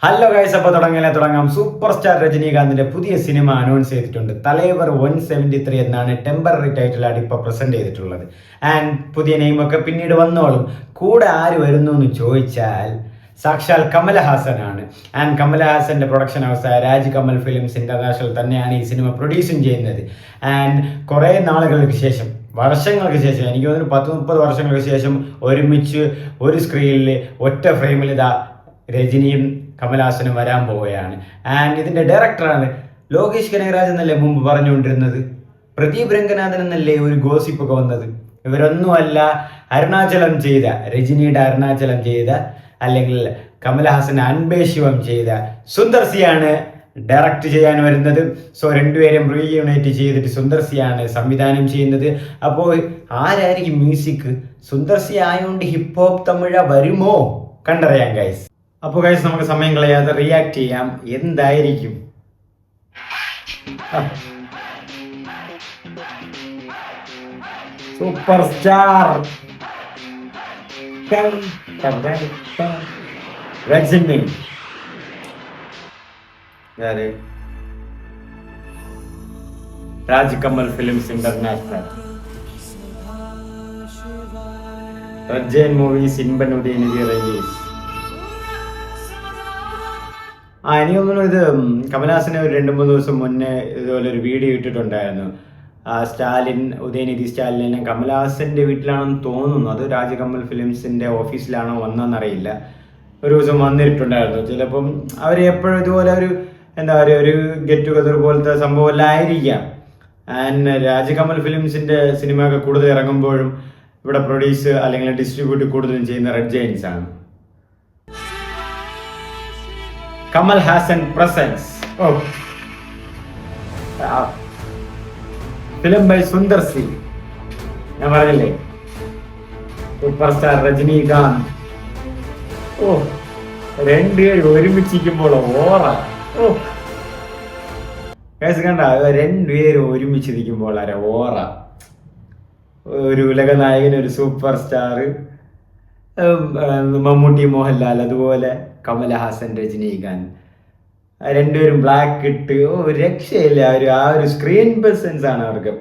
Hello guys, അപ്പോൾ തുടങ്ങാം. Super star രജനീകാന്തിന്റെ പുതിയ സിനിമ അനൗൺസ് ചെയ്തിട്ടുണ്ട്. തലൈവർ 173 എന്നാണ് ടെമ്പററി ടൈറ്റിലായിട്ട് ഇപ്പോൾ പ്രസന്റ് ചെയ്തിട്ടുള്ളത്. ആൻഡ് പുതിയ നെയിമൊക്കെ പിന്നീട് വന്നോളും. കൂടെ ആര് വരുന്നു എന്ന് ചോദിച്ചാൽ സാക്ഷാൽ കമലഹാസനാണ്. ആൻഡ് കമലഹാസന്റെ പ്രൊഡക്ഷൻ ഹൗസായ രാജ് കമൽ ഫിലിംസ് ഇന്റർനാഷണൽ തന്നെയാണ് ഈ സിനിമ പ്രൊഡ്യൂസും ചെയ്യുന്നത്. ആൻഡ് കുറേ നാളുകൾക്ക് ശേഷം, വർഷങ്ങൾക്ക് ശേഷം, എനിക്ക് തോന്നുന്നു 10-30 വർഷങ്ങൾക്ക് ശേഷം ഒരുമിച്ച് ഒരു സ്ക്രീനിൽ ഒറ്റ ഫ്രെയിമിൽ ഇതാ രജനിയും കമലഹാസനും വരാൻ പോവുകയാണ്. ആൻഡ് ഇതിന്റെ ഡയറക്ടറാണ് ലോകേഷ് കനകരാജ് എന്നല്ലേ മുമ്പ് പറഞ്ഞുകൊണ്ടിരുന്നത്. പ്രദീപ് രംഗനാഥൻ എന്നല്ലേ ഒരു ഗോസിപ്പൊക്കെ വന്നത്. ഇവരൊന്നുമല്ല അരുണാചലം ചെയ്ത, രജനിയുടെ അരുണാചലം ചെയ്ത, അല്ലെങ്കിൽ കമലഹാസൻ അൻപേ ശിവം ചെയ്ത സുന്ദർ സിയാണ് ഡയറക്റ്റ് ചെയ്യാൻ വരുന്നത്. സോ രണ്ടുപേരും റീയൂണൈറ്റ് ചെയ്തിട്ട് സുന്ദർ സിയാണ് സംവിധാനം ചെയ്യുന്നത്. അപ്പോൾ ആരായിരിക്കും മ്യൂസിക്? സുന്ദർ സി ആയതുകൊണ്ട് ഹിപ്പ് ഹോപ്പ് തമിഴ വരുമോ? കണ്ടറിയാം ഗൈസ്. അപ്പോൾ ഗൈസ്, നമുക്ക് സമയം കളയാതെ റിയാക്ട് ചെയ്യാം. എന്തായിരിക്കും? Super star Rajini, Raj Kamal films international, റജൻ മൂവീസ്, ഇൻപൻ ഉദയനിധി റിലീസ്. എനിക്ക് തോന്നുന്നു ഇത് കമലഹാസന് ഒരു 2-3 ദിവസം മുന്നേ ഇതുപോലെ ഒരു വീഡിയോ ഇട്ടിട്ടുണ്ടായിരുന്നു. സ്റ്റാലിൻ, ഉദയനിധി സ്റ്റാലിനെ കമലഹാസന്റെ വീട്ടിലാണെന്ന് തോന്നുന്നു. അത് രാജകമൽ ഫിലിംസിന്റെ ഓഫീസിലാണോ വന്നതെന്നറിയില്ല. ഒരു ദിവസം വന്നിട്ടുണ്ടായിരുന്നു. ചിലപ്പം അവർ എപ്പോഴും ഇതുപോലെ ഒരു എന്താ പറയുക, ഒരു ഗെറ്റ് ടുഗദർ പോലത്തെ സംഭവം എല്ലാം ആയിരിക്കാം. ആൻഡ് രാജകമൽ ഫിലിംസിന്റെ സിനിമയൊക്കെ കൂടുതൽ ഇറങ്ങുമ്പോഴും ഇവിടെ പ്രൊഡ്യൂസ് അല്ലെങ്കിൽ ഡിസ്ട്രിബ്യൂട്ട് കൂടുതലും ചെയ്യുന്ന റെഡ് ജയൻസ് ആണ്. Kamal Haasan presents film by Sundar C. ഞാൻ പറഞ്ഞില്ലേ, സൂപ്പർ സ്റ്റാർ രജനീകാന്ത്. രണ്ടുപേരും ഒരുമിച്ചിരിക്കുമ്പോൾ കണ്ട, രണ്ടുപേരും ഒരുമിച്ചിരിക്കുമ്പോൾ ഒരു ഉലക നായകൻ, ഒരു സൂപ്പർ സ്റ്റാർ, മമ്മൂട്ടി, മോഹൻലാൽ, അതുപോലെ കമലഹാസൻ, രജനീകാന്ത്, രണ്ടുപേരും ബ്ലാക്ക് ഇട്ട് രക്ഷയില്ല. ആ ഒരു സ്ക്രീൻ പ്രസൻസ് ആണ് അവർക്ക്.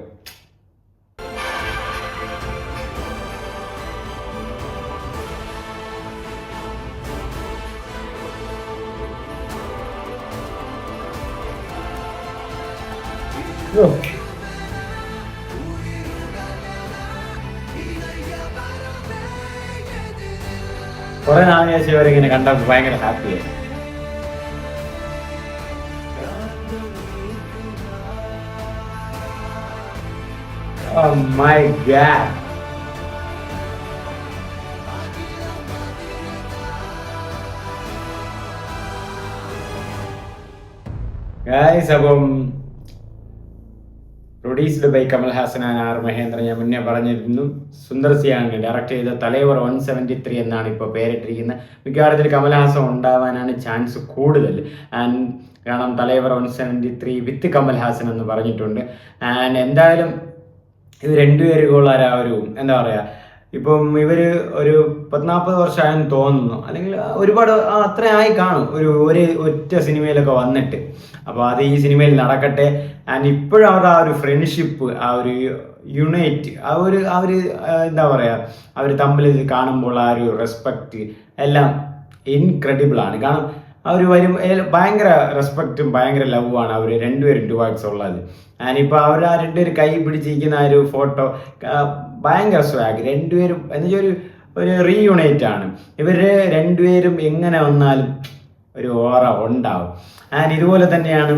കുറെ നാളിന് ശേഷം ഇവരിങ്ങനെ കണ്ടപ്പോൾ ഭയങ്കര ഹാപ്പിയായി. Oh my God. Guys, അപ്പം produced by Kamal Haasan and R Mahendran. ഞാൻ മുന്നേ പറഞ്ഞിരുന്നു, സുന്ദർ സിയാണ് ഡയറക്റ്റ് ചെയ്ത തലൈവർ 173 എന്നാണ് ഇപ്പോൾ പേരിട്ടിരിക്കുന്നത്. മിക്കവാറും കമൽഹാസൻ ഉണ്ടാവാനാണ് ചാൻസ് കൂടുതൽ. ആൻഡ് കാരണം തലൈവർ 173 വിത്ത് കമൽഹാസൻ എന്ന് പറഞ്ഞിട്ടുണ്ട്. ആൻഡ് എന്തായാലും ഇത് രണ്ടുപേരുള്ള ഒരു എന്താ പറയുക, ഇപ്പം ഇവർ ഒരു 10-40 വർഷമായെന്ന് തോന്നുന്നു, അല്ലെങ്കിൽ ഒരുപാട് അത്രയായി കാണും ഒരു ഒറ്റ സിനിമയിലൊക്കെ വന്നിട്ട്. അപ്പോൾ അത് ഈ സിനിമയിൽ നടക്കട്ടെ. ആൻഡ് ഇപ്പോഴും അവരുടെ ആ ഒരു ഫ്രണ്ട്ഷിപ്പ്, ആ ഒരു യുണൈറ്റ്, ആ ഒരു എന്താ പറയുക, അവർ തമ്മിൽ കാണുമ്പോൾ ആ ഒരു റെസ്പെക്റ്റ് എല്ലാം ഇൻക്രെഡിബിൾ ആണ്. കാരണം അവർ ഭയങ്കര റെസ്പെക്റ്റും ഭയങ്കര ലവുമാണ് അവർ രണ്ടുപേരും ടുവാർഡ്സ് ഉള്ളത്. ആൻഡ് ഇപ്പോൾ അവർ ആ രണ്ടുപേരും കൈ പിടിച്ചിരിക്കുന്ന ആ ഒരു ഫോട്ടോ ഭയങ്കര സ്വാഗ്. രണ്ടുപേരും എന്നുവെച്ചാൽ ഒരു റീയൂണൈറ്റ് ആണ്. ഇവർ രണ്ടുപേരും എങ്ങനെ വന്നാലും ഒരു ഓറ ഉണ്ടാവും. ആൻഡ് ഇതുപോലെ തന്നെയാണ്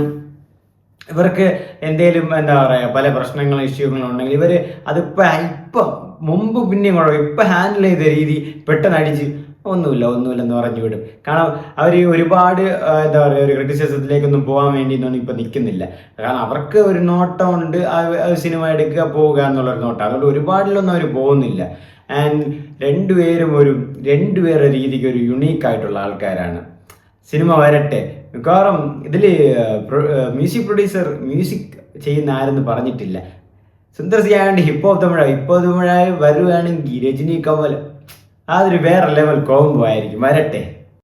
ഇവർക്ക് എന്തെങ്കിലും എന്താ പറയുക, പല പ്രശ്നങ്ങളും ഇഷ്യൂകളും ഉണ്ടെങ്കിൽ ഇവർ അതിപ്പോൾ മുമ്പ് പിന്നെയും കുഴപ്പം, ഇപ്പം ഹാൻഡിൽ ചെയ്ത രീതി പെട്ടെന്ന് അടിച്ച് ഒന്നുമില്ലെന്ന് പറഞ്ഞു വിടും. കാരണം അവർ ഒരുപാട് എന്താ പറയുക, ഒരു ക്രിറ്റിസിസത്തിലേക്കൊന്നും പോകാൻ വേണ്ടിയൊന്നും ഇപ്പം നിൽക്കുന്നില്ല. കാരണം അവർക്ക് ഒരു നോട്ടമുണ്ട്, സിനിമ എടുക്കുക പോവുക എന്നുള്ളൊരു നോട്ടം. അതുകൊണ്ട് ഒരുപാടിലൊന്നും അവർ പോകുന്നില്ല. ആൻഡ് രണ്ടുപേരുടെ രീതിക്ക് ഒരു യുണീക്കായിട്ടുള്ള ആൾക്കാരാണ്. സിനിമ വരട്ടെ. മിക്കവാറും ഇതിൽ മ്യൂസിക് പ്രൊഡ്യൂസർ മ്യൂസിക് ചെയ്യുന്ന ആരെന്ന് പറഞ്ഞിട്ടില്ല. സുന്ദർ സി ആയതുകൊണ്ട് ഹിപ്പ് ഹോപ്പ് തമിഴായി വരുവാണെങ്കിൽ രജനി കമൽ അതൊരു വേറെ ലെവൽ കോംബോ ആയിരിക്കും. വരട്ടെ.